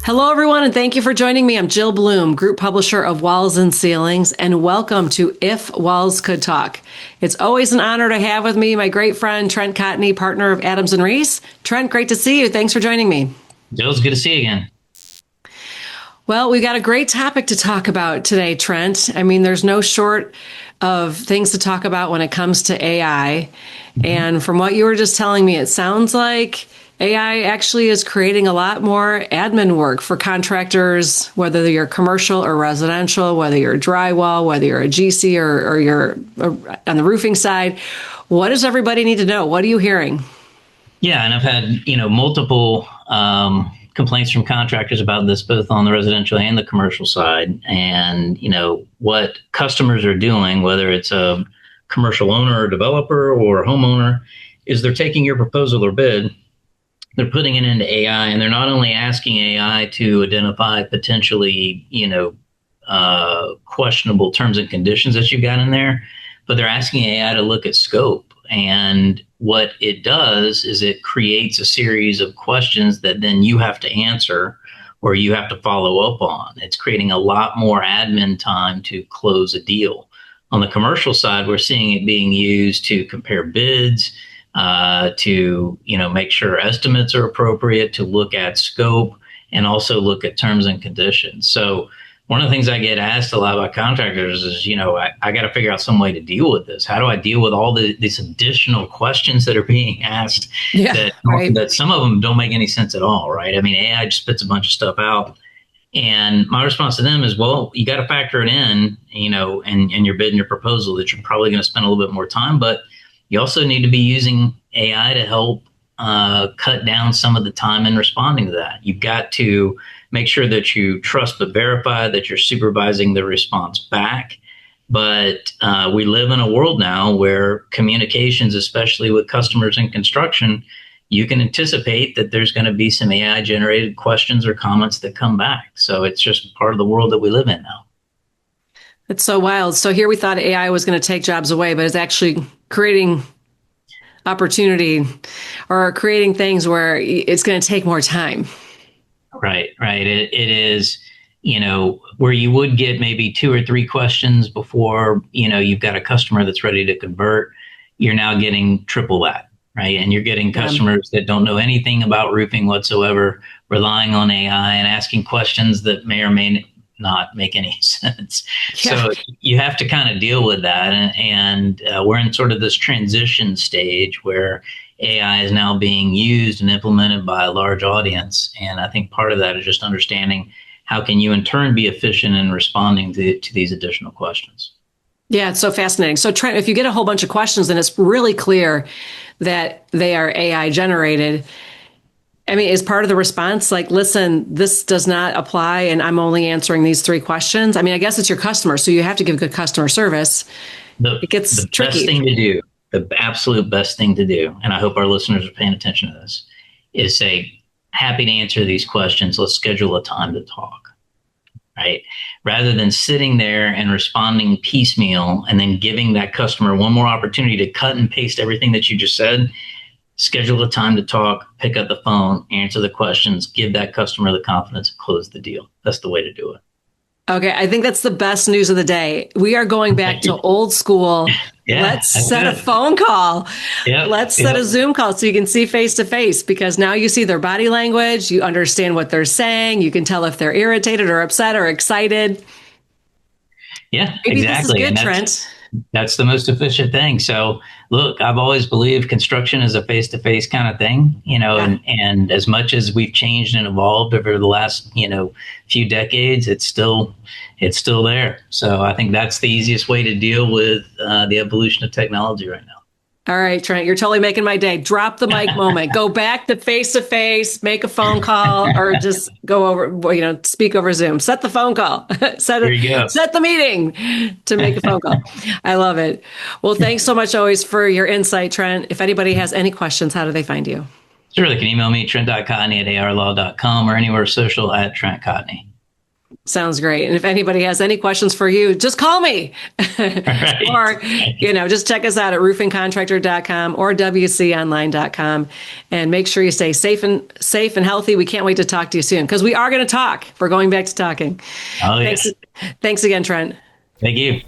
Hello, everyone, and thank you for joining me. I'm Jill Bloom, group publisher of Walls and Ceilings, and welcome to If Walls Could Talk. It's always an honor to have with me my great friend, Trent Cotney, partner of Adams and Reese. Trent, great to see you. Thanks for joining me. Jill, it's good to see you again. Well, we've got a great topic to talk about today, Trent. I mean, there's no short of things to talk about when it comes to AI. And from what you were just telling me, it sounds like AI actually is creating a lot more admin work for contractors, whether you're commercial or residential, whether you're drywall, whether you're a GC or you're on the roofing side. What does everybody need to know? What are you hearing? Yeah, and I've had, multiple complaints from contractors about this, both on the residential and the commercial side. And, what customers are doing, whether it's a commercial owner or developer or homeowner, is they're taking your proposal or bid, they're putting it into AI, and they're not only asking AI to identify potentially, questionable terms and conditions that you've got in there, but they're asking AI to look at scope. And what it does is it creates a series of questions that then you have to answer or you have to follow up on. It's creating a lot more admin time to close a deal. On the commercial side, we're seeing it being used to compare bids, to make sure estimates are appropriate, to look at scope, and also look at terms and conditions. So one of the things I get asked a lot by contractors is, I got to figure out some way to deal with this. How do I deal with all these additional questions that are being asked that some of them don't make any sense at all, right? I mean, AI just spits a bunch of stuff out. And my response to them is, well, you got to factor it in, and your bid and your proposal that you're probably going to spend a little bit more time, but you also need to be using AI to help cut down some of the time in responding to that. You've got to make sure that you trust but verify, that you're supervising the response back. But we live in a world now where communications, especially with customers in construction, you can anticipate that there's going to be some AI generated questions or comments that come back. So it's just part of the world that we live in now. It's so wild. So here we thought AI was going to take jobs away, but it's actually creating opportunity or creating things where it's going to take more time. Right. It is, where you would get maybe 2 or 3 questions before, you've got a customer that's ready to convert. You're now getting triple that, right? And you're getting customers that don't know anything about roofing whatsoever, relying on AI and asking questions that may or may not make any sense. Yeah. So you have to kind of deal with that. And we're in sort of this transition stage where AI is now being used and implemented by a large audience. And I think part of that is just understanding how can you in turn be efficient in responding to these additional questions. Yeah, it's so fascinating. So Trent, if you get a whole bunch of questions and it's really clear that they are AI generated, I mean, is part of the response like, listen, this does not apply and I'm only answering these 3 questions? I mean, I guess it's your customer, so you have to give good customer service. It gets tricky. Best thing to do, the absolute best thing to do, and I hope our listeners are paying attention to this, is say, happy to answer these questions. Let's schedule a time to talk, right? Rather than sitting there and responding piecemeal and then giving that customer one more opportunity to cut and paste everything that you just said. Schedule a time to talk, pick up the phone, answer the questions, give that customer the confidence and close the deal. That's the way to do it. Okay, I think that's the best news of the day. We are going back to old school. Yeah, let's set a phone call. Let's set a Zoom call so you can see face to face, because now you see their body language, you understand what they're saying, you can tell if they're irritated or upset or excited. Yeah, Maybe exactly. This is good, Trent. That's the most efficient thing. So look, I've always believed construction is a face-to-face kind of thing, and as much as we've changed and evolved over the last, few decades, it's still there. So I think that's the easiest way to deal with the evolution of technology right now. All right, Trent, you're totally making my day. Drop the mic moment. Go back to face-to-face, make a phone call, or just go over, speak over Zoom. Set the phone call. Set the meeting to make a phone call. I love it. Well, thanks so much always for your insight, Trent. If anybody has any questions, how do they find you? Sure, they can email me, trent.cotney@arlaw.com, or anywhere social @Trent Cotney. Sounds great. And if anybody has any questions for you, just call me. Right. Or, just check us out at roofingcontractor.com or wconline.com, and make sure you stay safe and healthy. We can't wait to talk to you soon, because we are going to talk. We're going back to talking. Oh, Thanks. yes. Thanks again, Trent. Thank you.